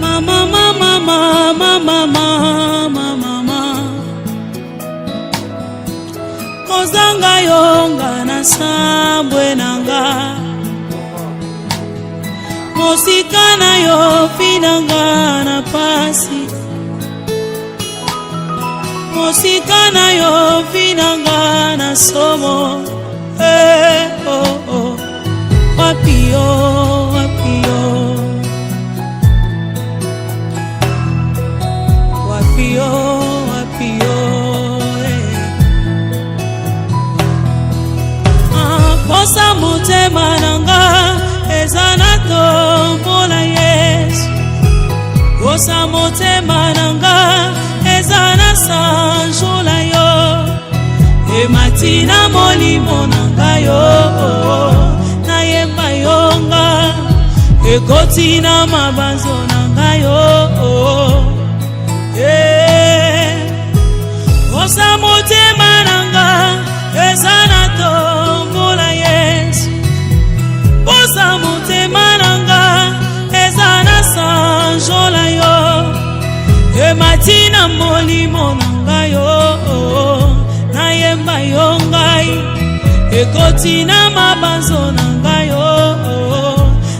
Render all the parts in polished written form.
Mama, mama, mama, mama, mama, kozanga yonga na sambwe nanga, mosika na yo finanga na pasi, mosika na yo finanga na somo. Oh, oh. Wapio, wapio, wapio, wapio, posa motema nanga ezana tombola Yesu, posa motema nanga ezana sanjola yo, ematina molimo nanga yo, na yemba yonga ekotina mabanzo nanga yo, posa motema nanga ezana tombola Yesu, posa motema nanga ezana sanjola yo, ematina molimo nanga yo, na yemba yongai ekotina mabanzo nanga yo,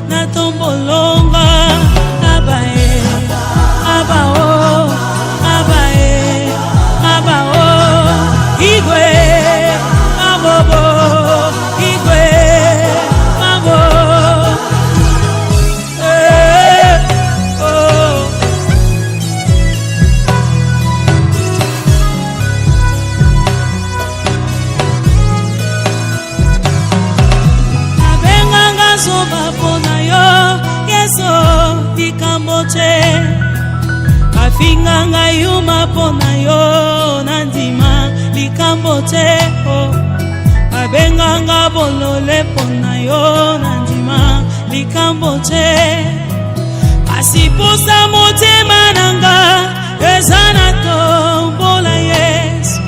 na tombolonga abae, abao, abae, abao, igwe, abobo, igwe, abo, oh. Abenganga zoba pona yo, Yeso dikamboche, afinganga yuma pona yo, nandima dikamboche, oh. Abenganga bolole pona yo, nandima dikamboche, asiposa motema nanga ezana tombola Yesu,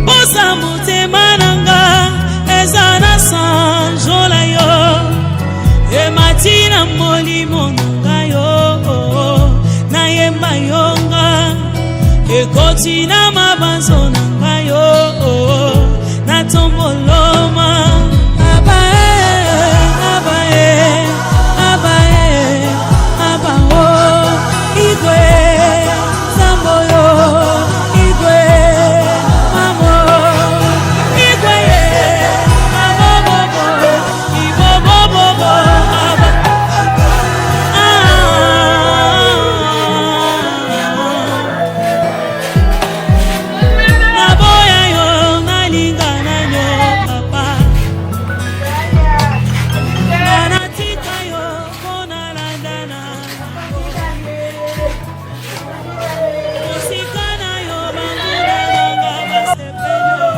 posa motema nanga ezana sanjola yo, ematina molimo nanga yo, na yemba yonga ekotina mabanzo nanga yo, na tomboloma abae, abae, abae, abao, igwe, samboyo, igwe, mamo, igwe, abobobo, ibobobobo, naboya yo nalinga nanyo papa, nanatika yo kona landana, mosika na yo banguna nanga basepelo,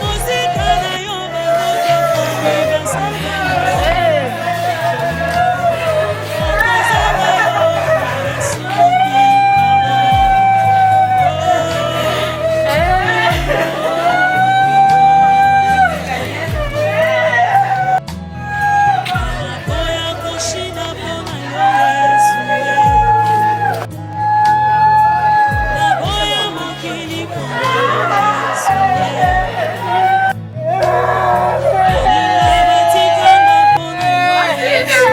mosika na yo bakotokomi basepelo, okozanga yo basuki naboya koshina pona yo Yesu, naboya mokili pona yo Yesu, nalinga batikanga pona yo Yesu,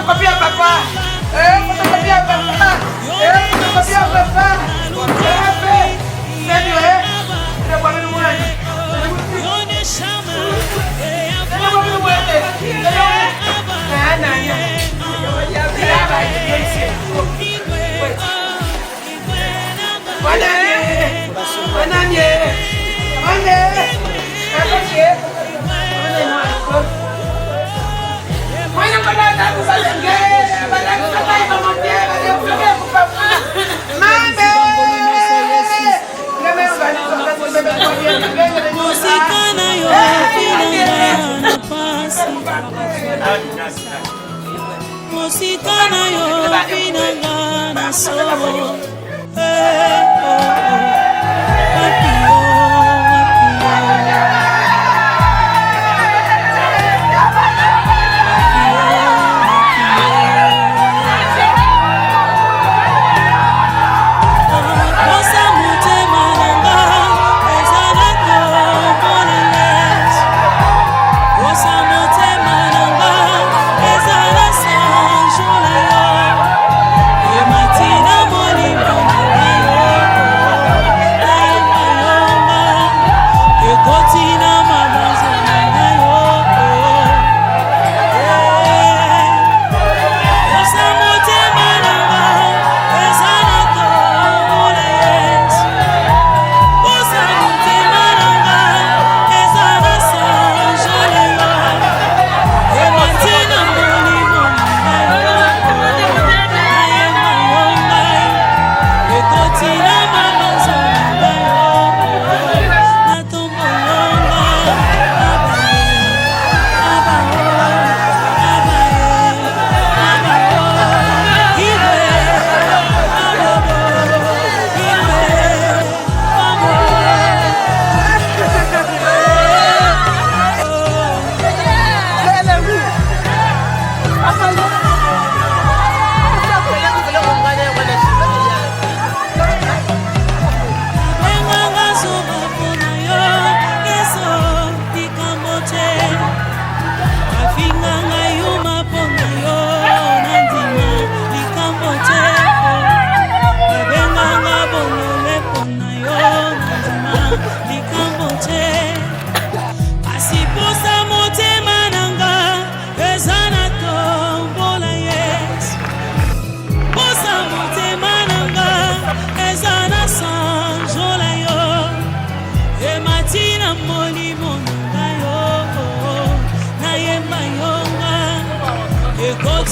photocopie à papa. Photocopie à papa. Photocopie à papa. C'est mieux, hein? C'est pas le moyen. Musikana yo vinanga na solo.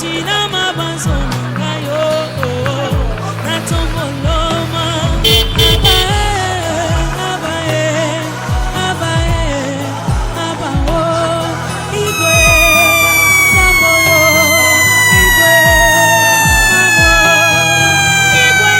Tina mabanzo ngayo na tomboloma abae abao igwe samboyo igwe mamo igwe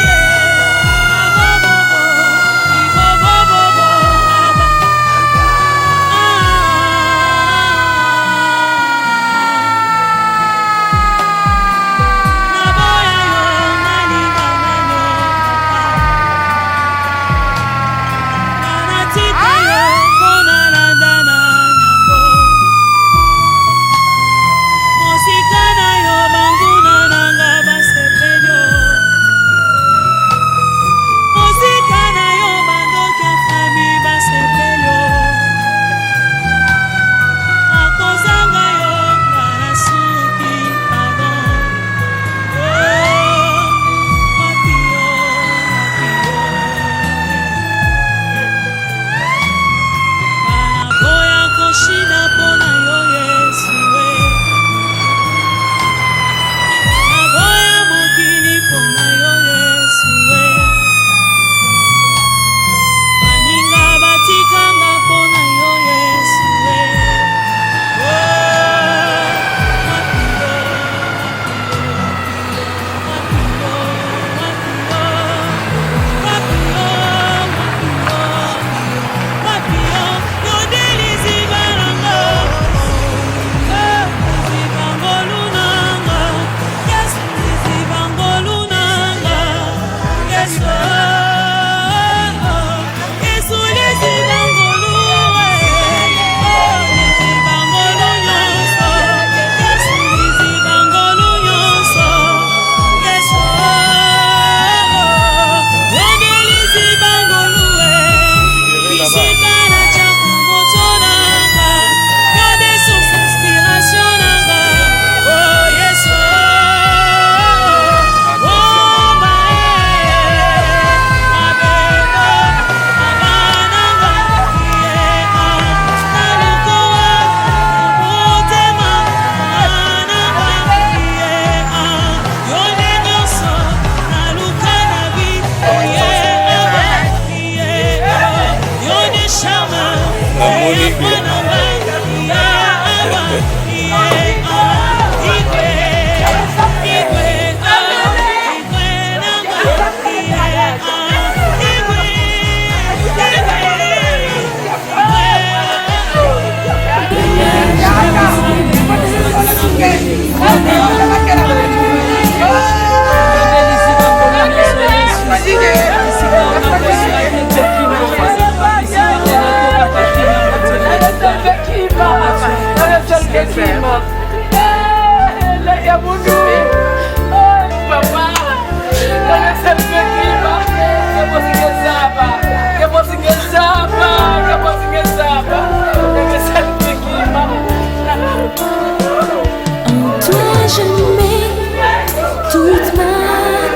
toute ma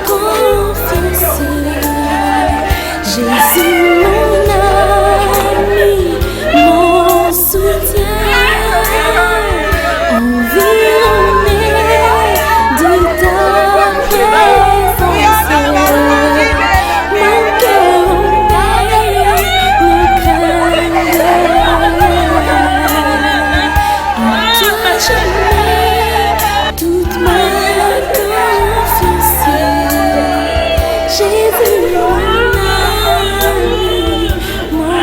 confiance. Jésus, mon ami, mon soutien, environné de ta présence. Mon cœur en paix ne craint en toi je mets toute ma confiance. Jésus, mon ami, mon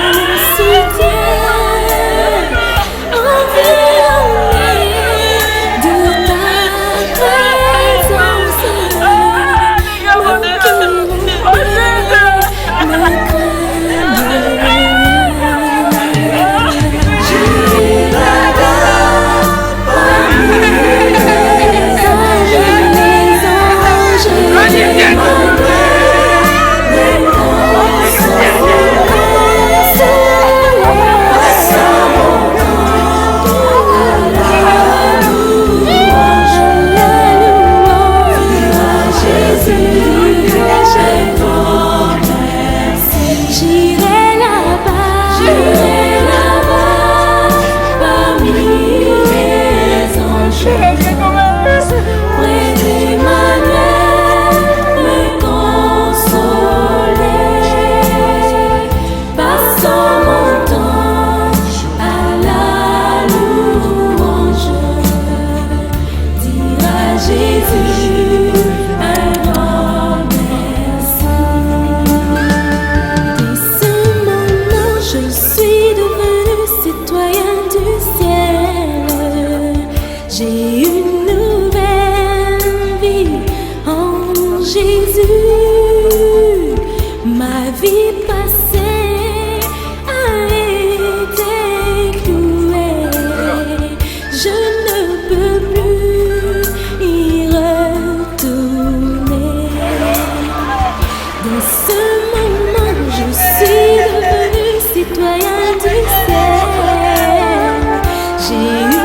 soutien, environné de ta présence. Mon cœur en paix ne craint rien. J'ai une nouvelle vie en Jésus. Ma vie passée a été clouée. Je ne peux plus y retourner. Dès ce moment, je suis devenu citoyen du ciel. J'ai une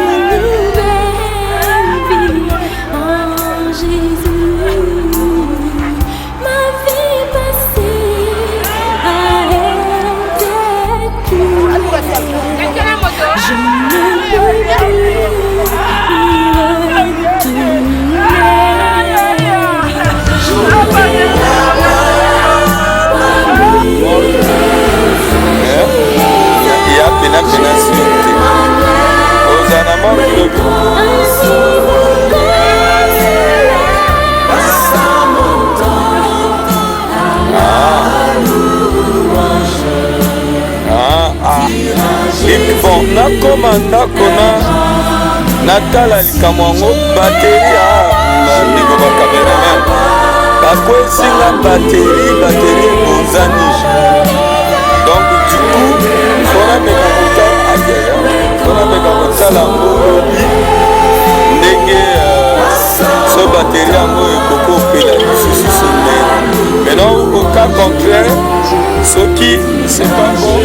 bon nakoma ndako natala likambo yango bateri bandeko bacameraman bakwesinga bateri ebonzani donc du coup fona meka kotala ayeya fona meka kotala yango lobi ndenge so bateri yango ekoki opela lisusu sone maintenant au cas contraire soki c'est pas bon.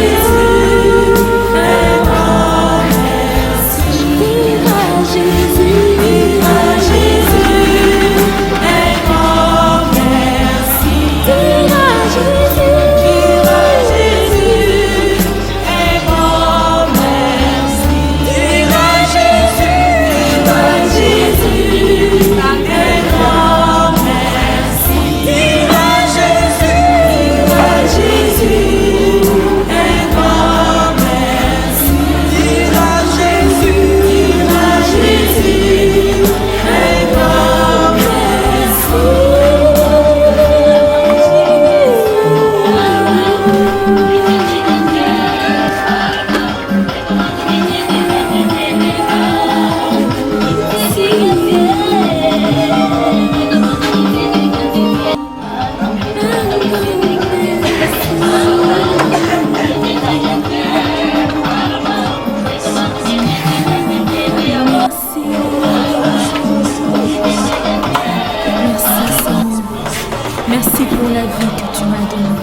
Merci pour la vie que tu m'as donnée.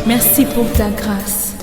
Merci pour ta grâce.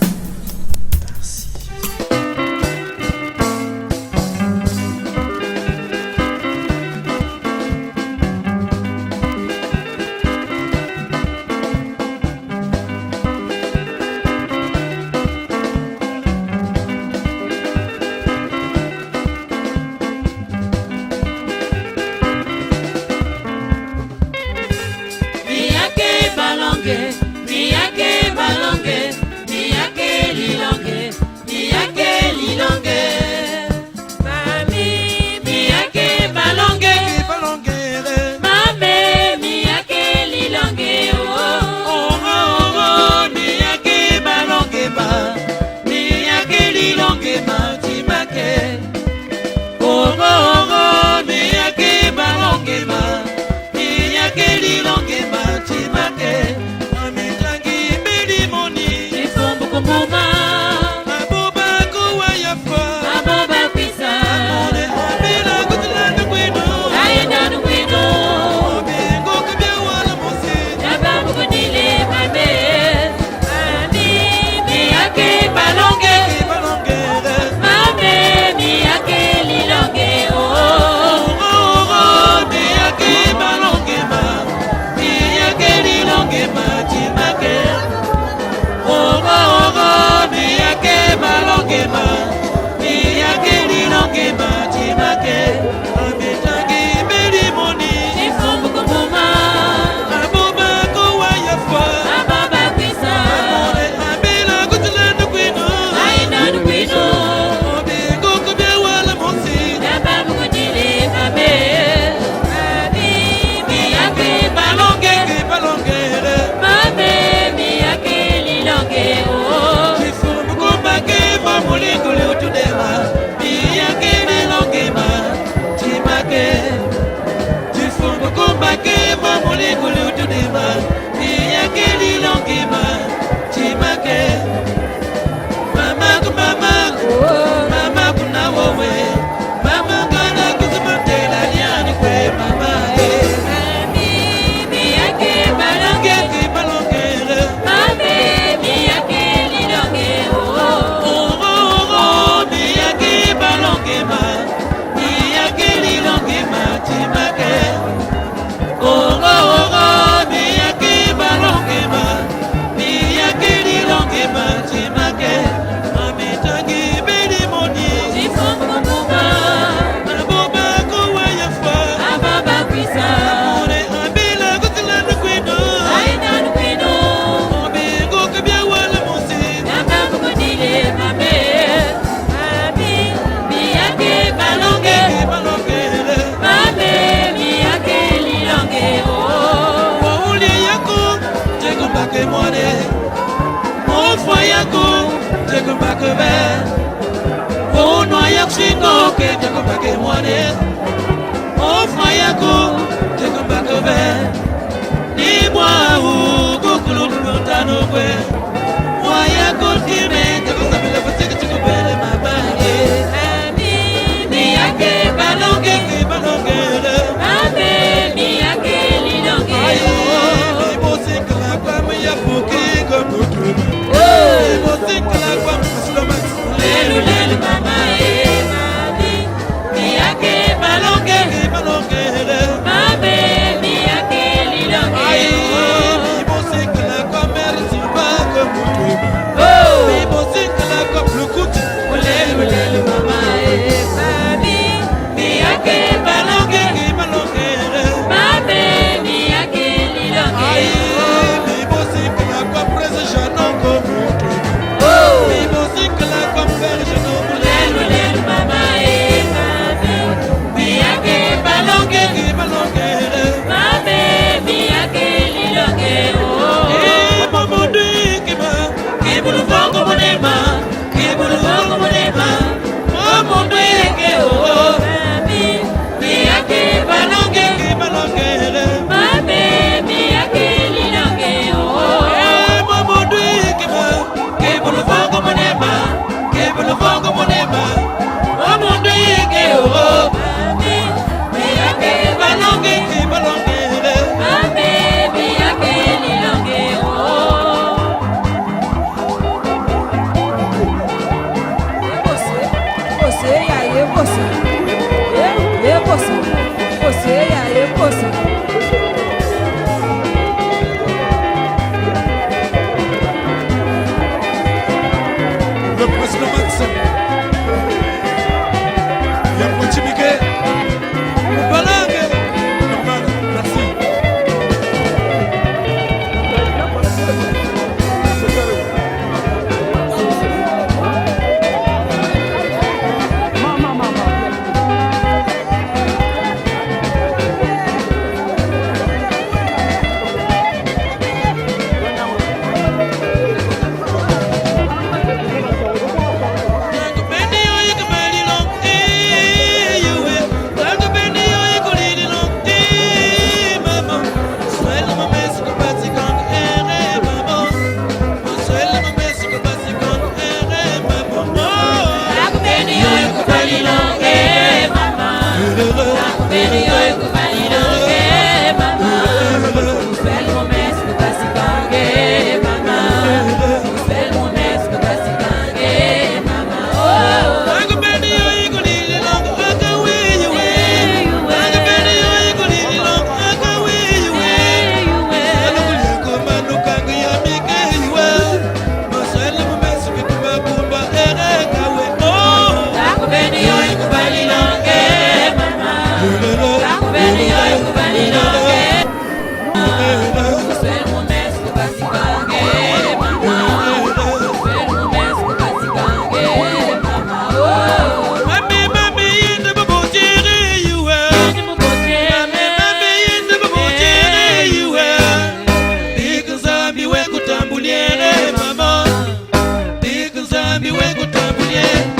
Hey!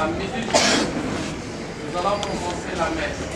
À midi, nous allons commencer la messe.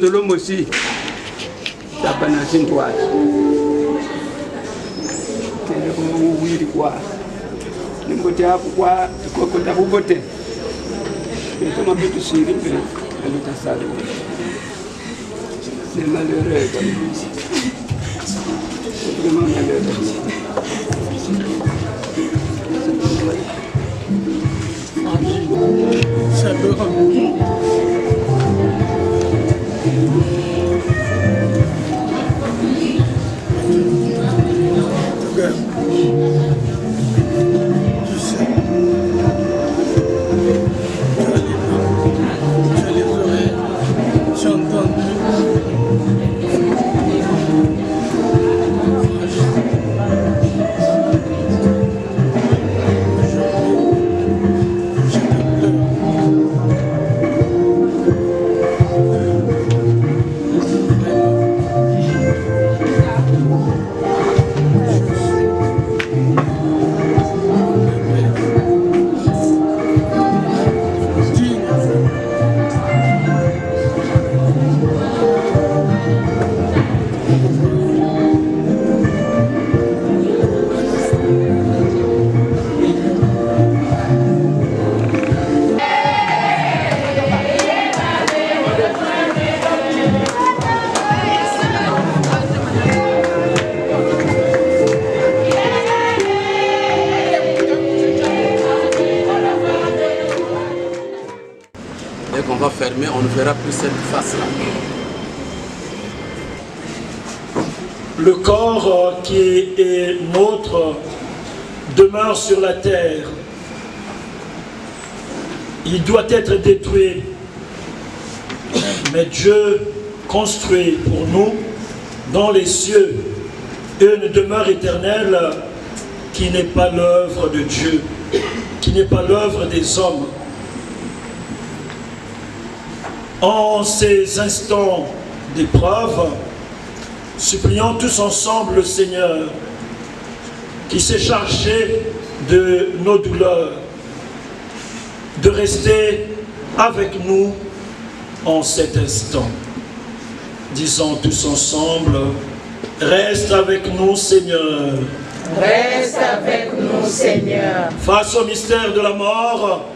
L'homme aussi, ça va dans une toile. C'est comme oui, quoi. Le côté à quoi, côté à vous voter. Et tout le monde peut se rire, c'est malheureux. C'est vraiment malheureux. Ça peut fermé, on ne verra plus cette face-là. Le corps qui est nôtre demeure sur la terre. Il doit être détruit. Mais Dieu construit pour nous dans les cieux une demeure éternelle qui n'est pas l'œuvre de Dieu, qui n'est pas l'œuvre des hommes. En ces instants d'épreuve, supplions tous ensemble le Seigneur qui s'est chargé de nos douleurs, de rester avec nous en cet instant. Disons tous ensemble, reste avec nous Seigneur. Reste avec nous Seigneur. Face au mystère de la mort,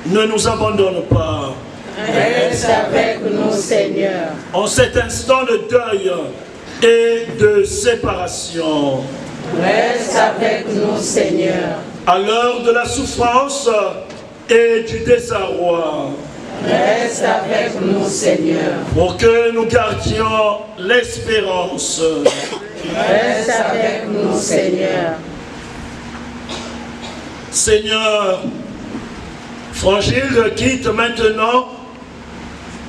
ne nous abandonne pas. Reste avec nous, Seigneur. En cet instant de deuil et de séparation. Reste avec nous, Seigneur. À l'heure de la souffrance et du désarroi. Reste avec nous, Seigneur. Pour que nous gardions l'espérance. Reste avec nous, Seigneur. Seigneur, Frangile quitte maintenant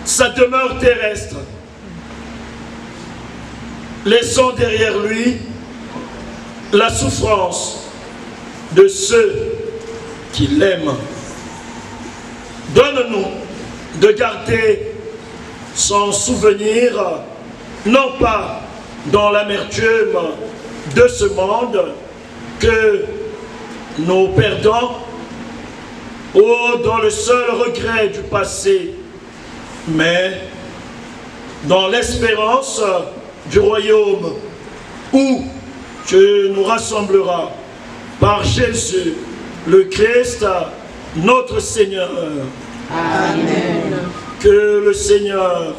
sa demeure terrestre, laissant derrière lui la souffrance de ceux qui l'aiment. Donne-nous de garder son souvenir, non pas dans l'amertume de ce monde que nous perdons, ou dans le seul regret du passé, mais dans l'espérance du royaume où tu nous rassembleras par Jésus, le Christ, notre Seigneur. Amen. Que le Seigneur,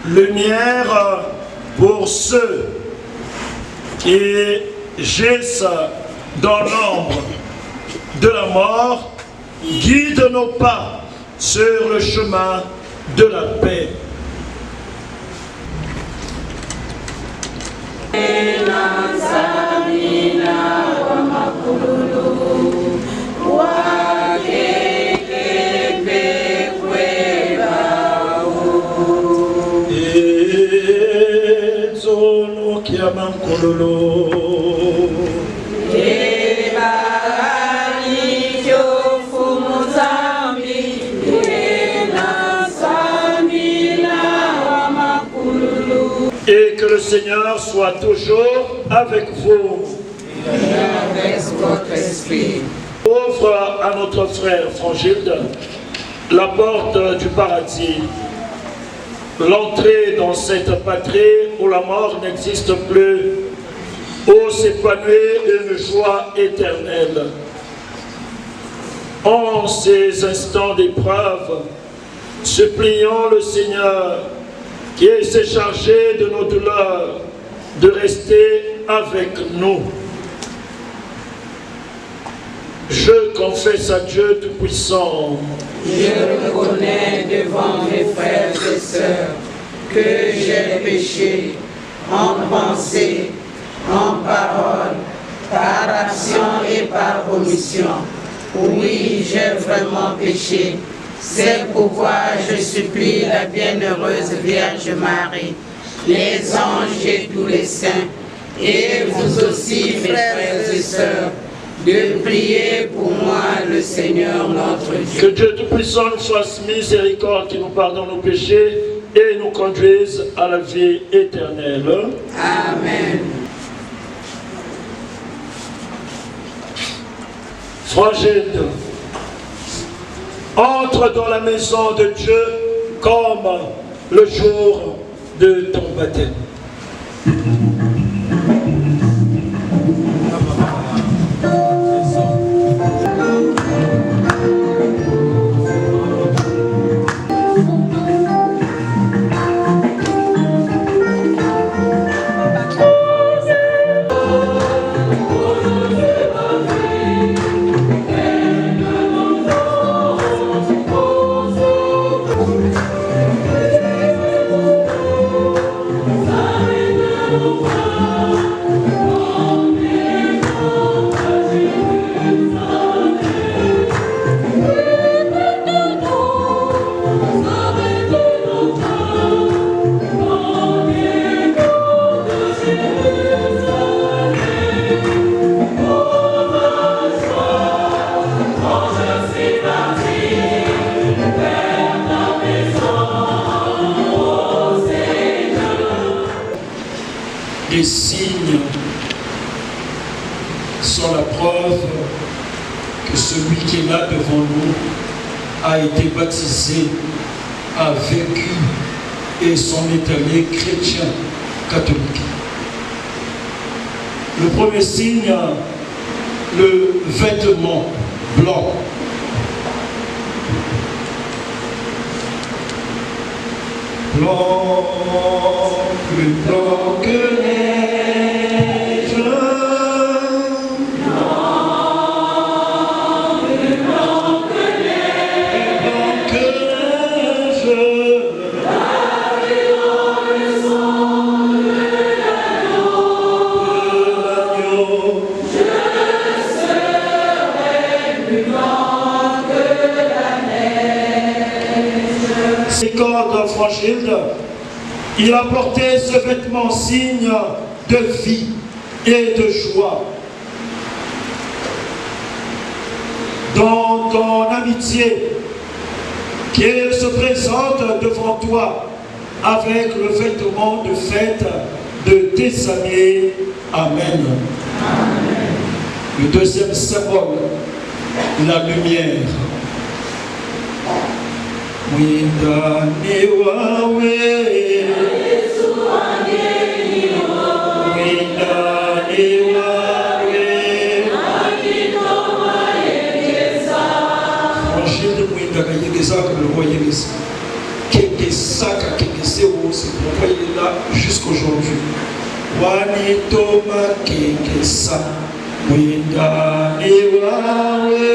lumière pour ceux qui gisent dans l'ombre de la mort, guide nos pas sur le chemin de la paix. sono chiama kololo. Et que le Seigneur soit toujours avec vous. Avec votre esprit. Ouvre à notre frère Frangilde la porte du paradis, l'entrée dans cette patrie où la mort n'existe plus, où s'épanouit une joie éternelle. En ces instants d'épreuve, supplions le Seigneur qui s'est chargé de nos douleurs, de rester avec nous. Je confesse à Dieu Tout-Puissant. Je reconnais devant mes frères et sœurs que j'ai péché en pensée, en parole, par action et par omission. Oui, j'ai vraiment péché. C'est pourquoi je supplie la bienheureuse Vierge Marie, les anges et tous les saints, et vous aussi, mes frères et sœurs, de prier pour moi le Seigneur notre Dieu. Que Dieu Tout-Puissant nous fasse miséricorde, qui nous pardonne nos péchés et nous conduise à la vie éternelle. Amen. Frangilde, entre dans la maison de Dieu comme le jour de ton baptême. Les signes sont la preuve que celui qui est là devant nous a été baptisé, a vécu et s'en est allé chrétien catholique. Le premier signe, le vêtement blanc. Blanc, plus blanc que neige. Blanc, plus blanc que neige. Plus blanc que neige. Lavé dans le sang de l'agneau. Je serai plus blanc que la neige. C'est quand Frangilde, il a porté ce vêtement signe de vie et de joie. Dans ton amitié qui se présente devant toi avec le vêtement de fête de tes amis. Amen. Amen. Le deuxième symbole, la lumière. Winda niwawe, Yesu angeniwa. Winda niwawe, akitoma yegeza. Frangilde Winda kayegeza comme le roi Yegeza. Kegeza kakegeze c'est pourquoi il est là jusqu'aujourd'hui. Wanitoma kegeza, Winda niwawe.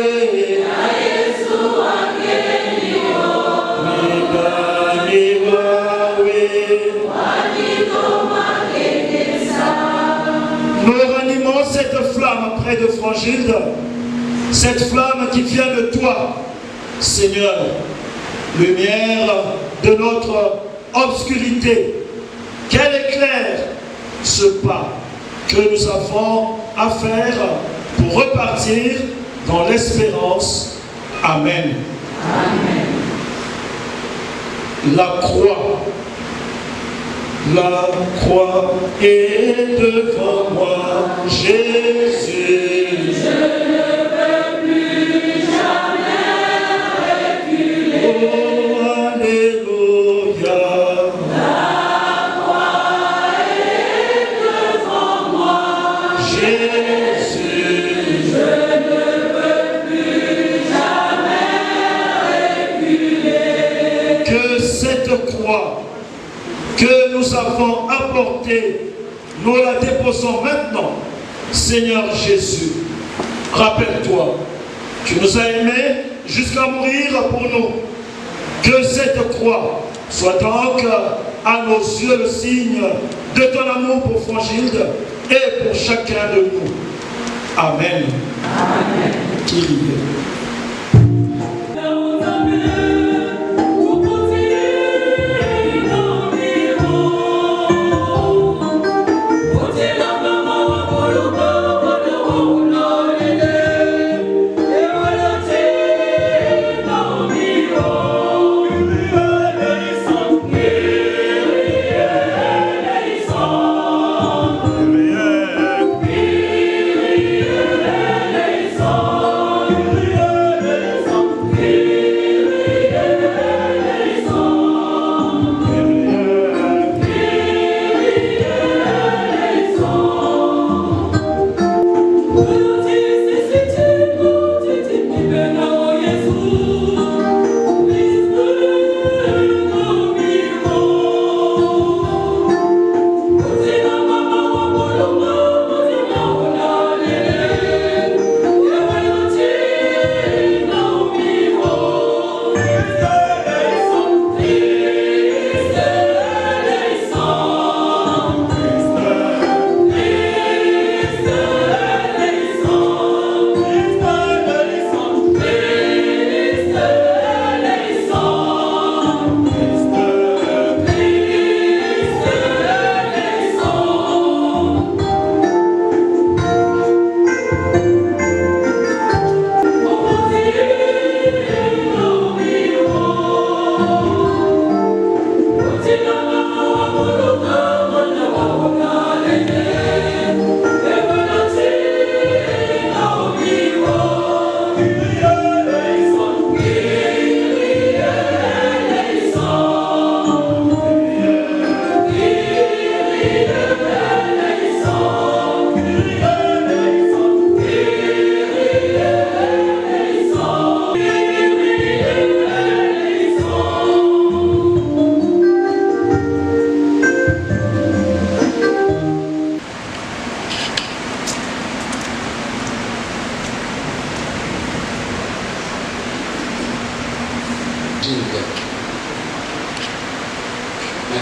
Nous ranimons cette flamme près de Frangilde, cette flamme qui vient de toi, Seigneur, lumière de notre obscurité, qu'elle éclaire ce pas que nous avons à faire pour repartir dans l'espérance. Amen. Amen. La croix est devant moi, Jésus. Je ne veux plus jamais reculer. Oh, alléluia. La croix est devant moi, Jésus. je ne veux plus jamais reculer. Que cette croix que nous avons apportée, nous la déposons maintenant. Seigneur Jésus, rappelle-toi, tu nous as aimés jusqu'à mourir pour nous. Que cette croix soit donc à nos yeux le signe de ton amour pour Frangilde et pour chacun de nous. Amen. Amen. Kyrie.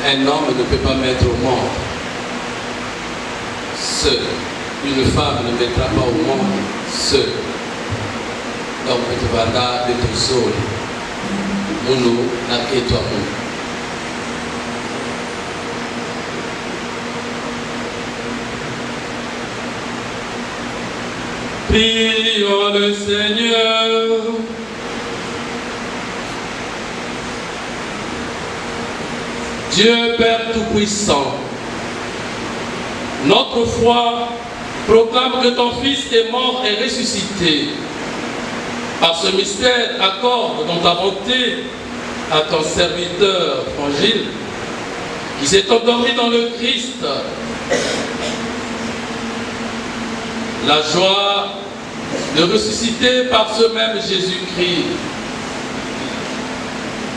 Un homme ne peut pas mettre au monde seul. Une femme ne mettra pas au monde seul. Donc, tu vas là de tout seul. Nous, et toi, Prions le Seigneur. Dieu Père Tout-Puissant, notre foi proclame que ton Fils est mort et ressuscité. Par ce mystère, accorde dans ta bonté à ton serviteur Frangilde, qui s'est endormi dans le Christ, la joie de ressusciter par ce même Jésus-Christ.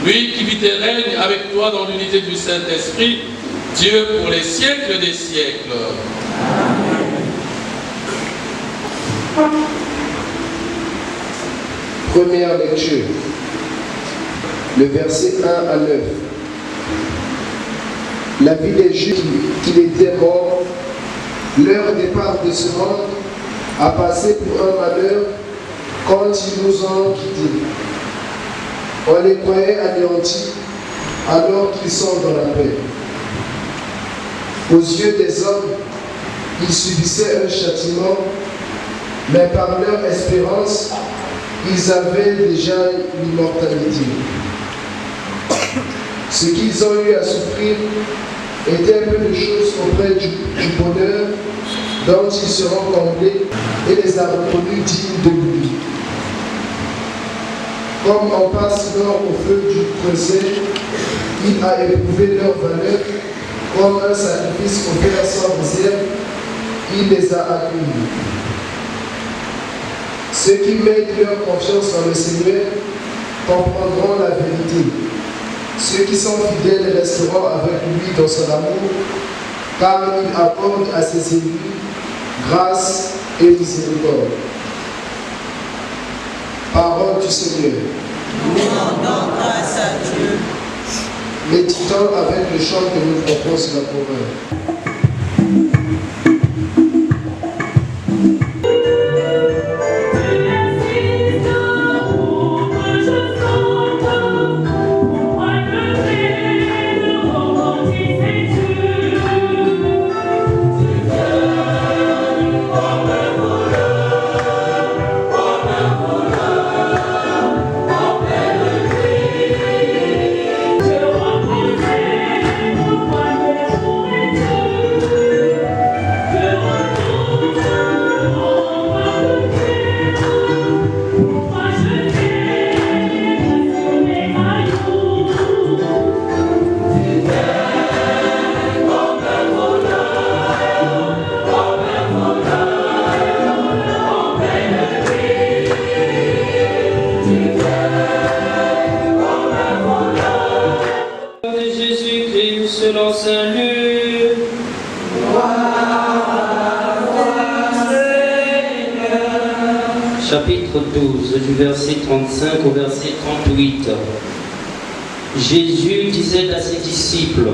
Lui qui vit et règne avec toi dans l'unité du Saint-Esprit, Dieu pour les siècles des siècles. Première lecture, le verset 1 à 9. La vie des Juifs qu'il était mort, leur départ de ce monde a passé pour un malheur quand ils nous ont quittés. On les croyait anéantis alors qu'ils sont dans la paix. Aux yeux des hommes, ils subissaient un châtiment, mais par leur espérance, ils avaient déjà l'immortalité. Ce qu'ils ont eu à souffrir était un peu de choses auprès du bonheur dont ils seront comblés et les a reconnus dignes de lui. Comme on passe l'or au feu du creuset, il a éprouvé leur valeur comme un sacrifice offert sans réserve, il les a accueillis. Ceux qui mettent leur confiance dans le Seigneur comprendront la vérité. Ceux qui sont fidèles resteront avec lui dans son amour, car il accorde à ses élus grâce et miséricorde. Parole du Seigneur. Nous rendons grâce à Dieu. Méditons avec le chant que nous propose la province. Selon Saint Luc. Chapitre 12, du verset 35 au verset 38. Jésus disait à ses disciples: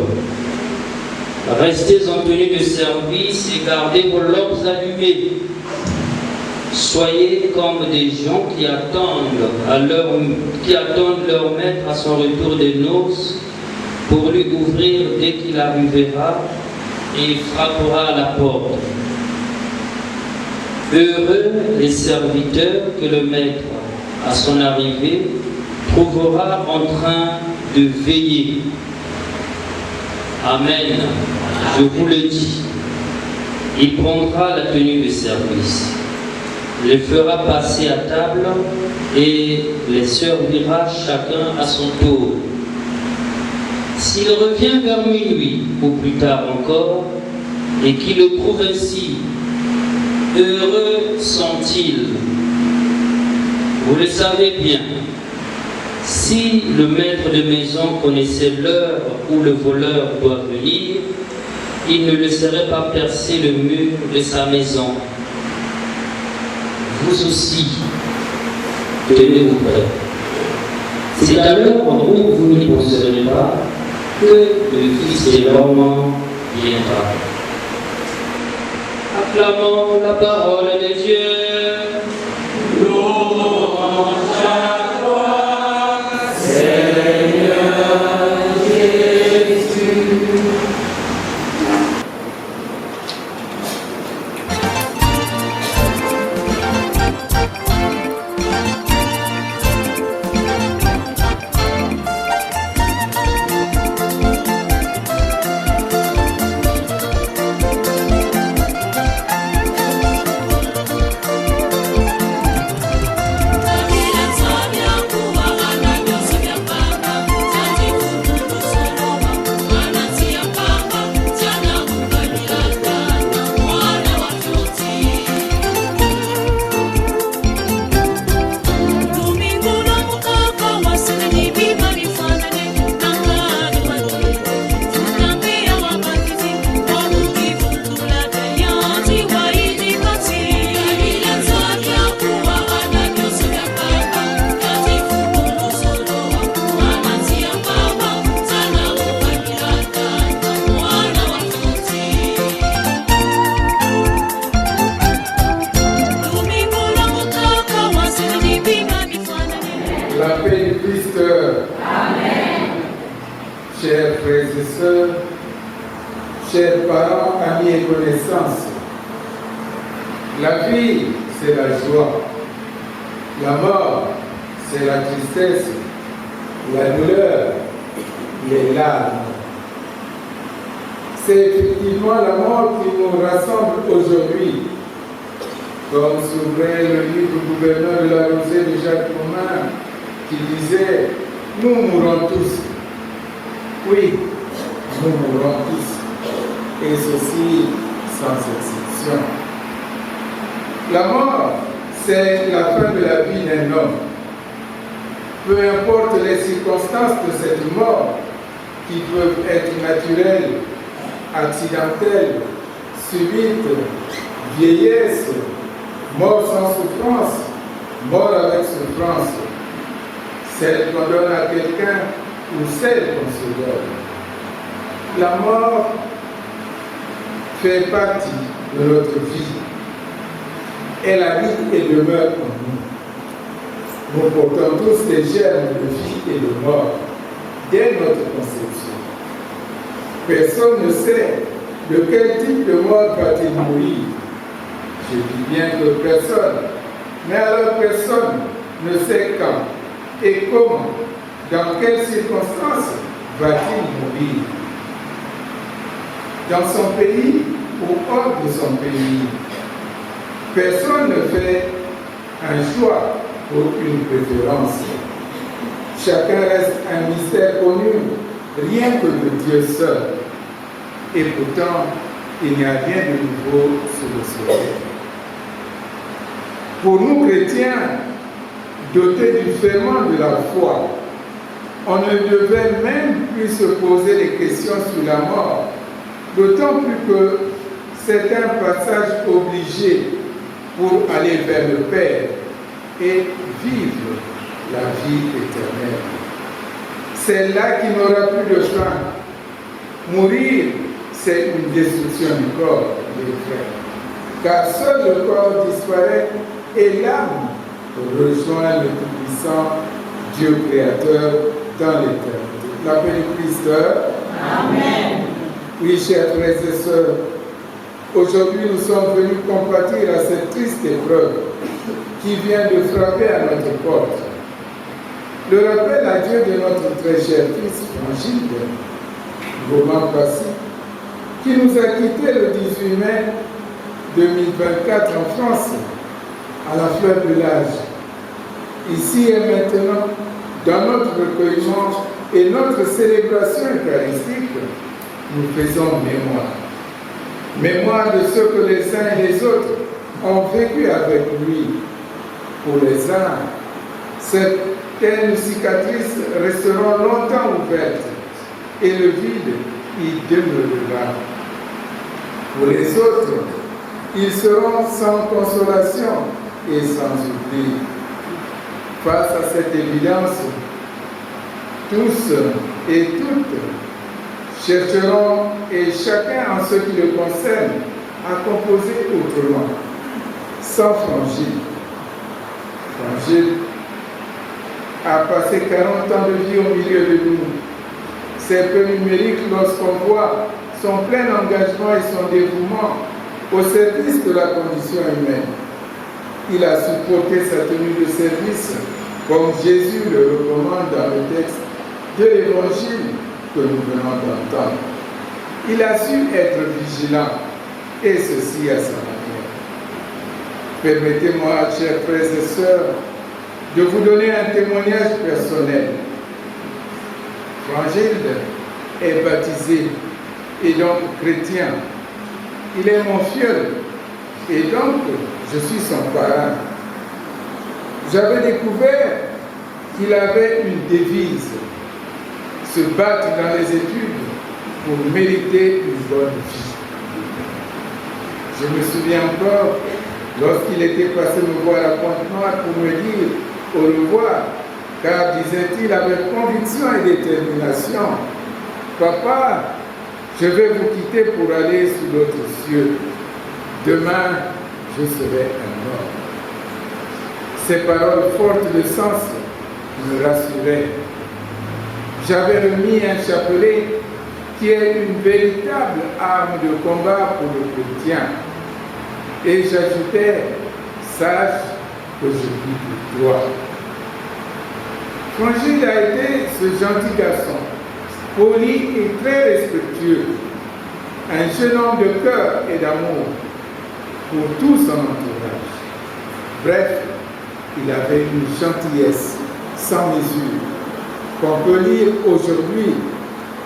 restez en tenue de service et gardez vos lampes allumées. Soyez comme des gens qui attendent leur maître à son retour des noces, pour lui ouvrir dès qu'il arrivera et il frappera à la porte. Heureux les serviteurs que le maître, à son arrivée, trouvera en train de veiller. Amen. Je vous le dis. Il prendra la tenue de service, les fera passer à table et les servira chacun à son tour. S'il revient vers minuit ou plus tard encore, et qu'il le trouve ainsi, heureux sont-ils. Vous le savez bien, si le maître de maison connaissait l'heure où le voleur doit venir, il ne laisserait pas percer le mur de sa maison. Vous aussi, tenez-vous prêts. C'est à l'heure où vous n'y penserez pas que le Fils de l'homme viendra. Acclamons la parole de Dieu. Louange à toi, Seigneur Jésus. La paix du Christ. Amen. Chers frères et sœurs, chers parents, amis et connaissances, la vie, c'est la joie. La mort, c'est la tristesse. La douleur, les larmes. C'est effectivement la mort qui nous rassemble aujourd'hui. Comme s'ouvrait le livre Gouverneur de la Rosée de Jacques Romain, qui disait « Nous mourrons tous ». Oui, nous mourrons tous, et ceci sans exception. La mort, c'est la fin de la vie d'un homme. Peu importe les circonstances de cette mort, qui peuvent être naturelles, accidentelles, subites, vieillesse, mort sans souffrance, mort avec souffrance, celle qu'on donne à quelqu'un ou celle qu'on se donne. La mort fait partie de notre vie. Elle habite et demeure en nous. Nous portons tous des germes de vie et de mort dès notre conception. Personne ne sait de quel type de mort va-t-il mourir. Je dis bien que personne, mais alors personne ne sait quand et comment, dans quelles circonstances va-t-il mourir. Dans son pays ou hors de son pays, personne ne fait un choix pour une préférence. Chacun reste un mystère connu, rien que de Dieu seul. Et pourtant, il n'y a rien de nouveau sous le soleil. Pour nous chrétiens, dotés du ferment de la foi, on ne devait même plus se poser des questions sur la mort, d'autant plus que c'est un passage obligé pour aller vers le Père et vivre la vie éternelle. C'est là qu'il n'aura plus de fin. Mourir, c'est une destruction du corps, mes frères. Car seul le corps disparaît et l'âme rejoint le Tout-Puissant, Dieu Créateur, dans l'éternité. La paix du Christ. Amen. Oui, chers frères et sœurs, aujourd'hui nous sommes venus compatir à cette triste épreuve qui vient de frapper à notre porte. Le rappel à Dieu de notre très cher fils Frangilde, Roman Passy, qui nous a quittés le 18 mai 2024 en France, à la fleur de l'âge. Ici et maintenant, dans notre recueillement et notre célébration eucharistique, nous faisons mémoire. Mémoire de ce que les uns et les autres ont vécu avec lui. Pour les uns, certaines cicatrices resteront longtemps ouvertes et le vide y demeurera. Pour les autres, ils seront sans consolation et sans oubli. Face à cette évidence, tous et toutes chercheront, et chacun en ce qui le concerne, à composer autrement, sans Frangilde. Frangilde a passé 40 ans de vie au milieu de nous. C'est peu numérique lorsqu'on voit son plein engagement et son dévouement au service de la condition humaine. Il a supporté sa tenue de service comme Jésus le recommande dans le texte de l'Évangile que nous venons d'entendre. Il a su être vigilant, et ceci à sa manière. Permettez-moi, chers frères et sœurs, de vous donner un témoignage personnel. Frangilde est baptisé et donc chrétien. Il est mon filleul et donc je suis son parent. J'avais découvert qu'il avait une devise, se battre dans les études pour mériter une bonne vie. Je me souviens encore, lorsqu'il était passé me voir à Pointe-Noire pour me dire au revoir, car, disait-il avec conviction et détermination, « Papa, je vais vous quitter pour aller sous l'autre cieux. Demain, je serai un homme. » Ces paroles fortes de sens me rassuraient. J'avais remis un chapelet qui est une véritable arme de combat pour le chrétien. Et j'ajoutais, sache que je vis pour toi. Frangile a été ce gentil garçon, poli et très respectueux, un jeune homme de cœur et d'amour pour tout son entourage. Bref, il avait une gentillesse sans mesure qu'on peut lire aujourd'hui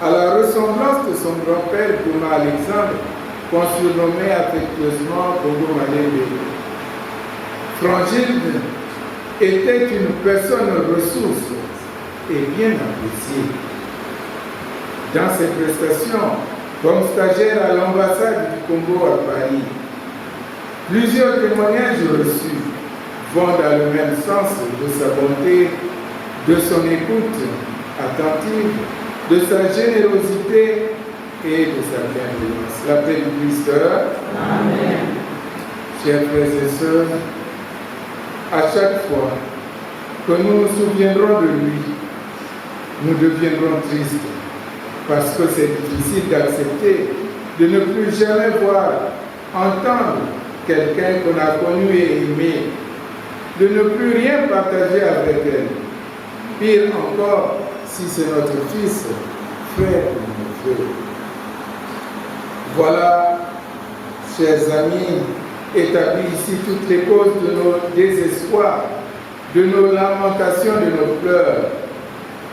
à la ressemblance de son grand-père Thomas Alexandre, qu'on surnommait affectueusement Congo Malébé. Frangile était une personne ressource et bien appréciée. Dans ses prestations, comme stagiaire à l'ambassade du Congo à Paris, plusieurs témoignages reçus vont dans le même sens de sa bonté, de son écoute attentive, de sa générosité et de sa bienveillance. La paix du Christ. Amen. Chers frères et sœurs, à chaque fois que nous nous souviendrons de lui, nous deviendrons tristes parce que c'est difficile d'accepter de ne plus jamais voir, entendre quelqu'un qu'on a connu et aimé, de ne plus rien partager avec elle. Pire encore, si c'est notre fils, frère ou neveu. Voilà, chers amis, établis ici toutes les causes de nos désespoirs, de nos lamentations, de nos pleurs,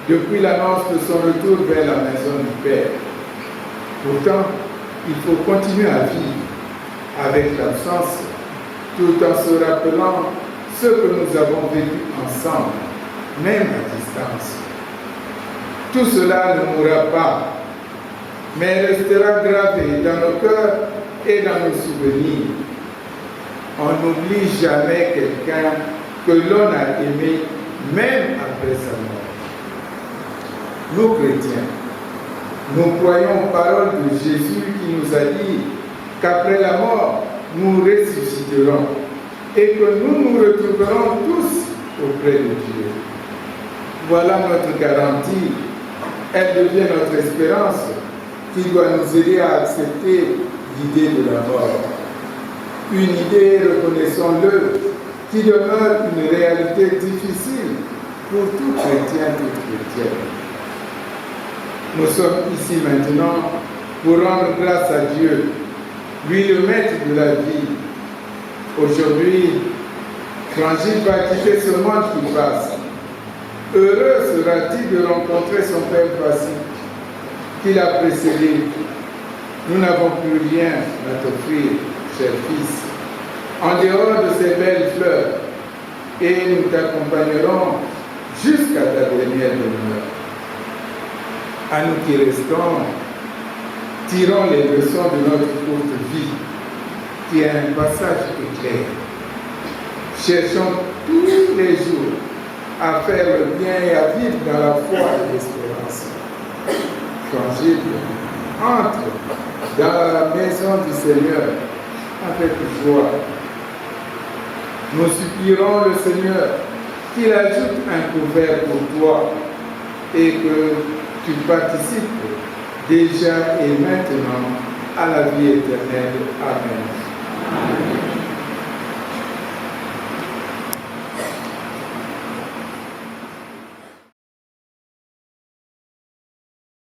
depuis l'annonce de son retour vers la maison du Père. Pourtant, il faut continuer à vivre avec l'absence, tout en se rappelant ce que nous avons vécu ensemble, même à distance. Tout cela ne mourra pas, mais restera gravé dans nos cœurs et dans nos souvenirs. On n'oublie jamais quelqu'un que l'on a aimé, même après sa mort. Nous, chrétiens, nous croyons aux paroles de Jésus qui nous a dit qu'après la mort, nous ressusciterons et que nous nous retrouverons tous auprès de Dieu. Voilà notre garantie. Elle devient notre espérance qui doit nous aider à accepter l'idée de la mort. Une idée, reconnaissons-le, qui demeure une réalité difficile pour tout chrétien, toute chrétienne. Nous sommes ici maintenant pour rendre grâce à Dieu, lui le maître de la vie. Aujourd'hui, Frangile va quitter ce monde qui passe. Heureux sera-t-il de rencontrer son Père Passif qui l'a précédé. Nous n'avons plus rien à t'offrir, cher fils, en dehors de ces belles fleurs, et nous t'accompagnerons jusqu'à ta dernière demeure. À nous qui restons, tirons les leçons de notre courte vie, qui est un passage éclair. Cherchons tous les jours à faire le bien et à vivre dans la foi et l'espérance. Frangile entre dans la maison du Seigneur avec joie. Nous supplierons le Seigneur qu'il ajoute un couvert pour toi et que tu participes déjà et maintenant à la vie éternelle. Amen.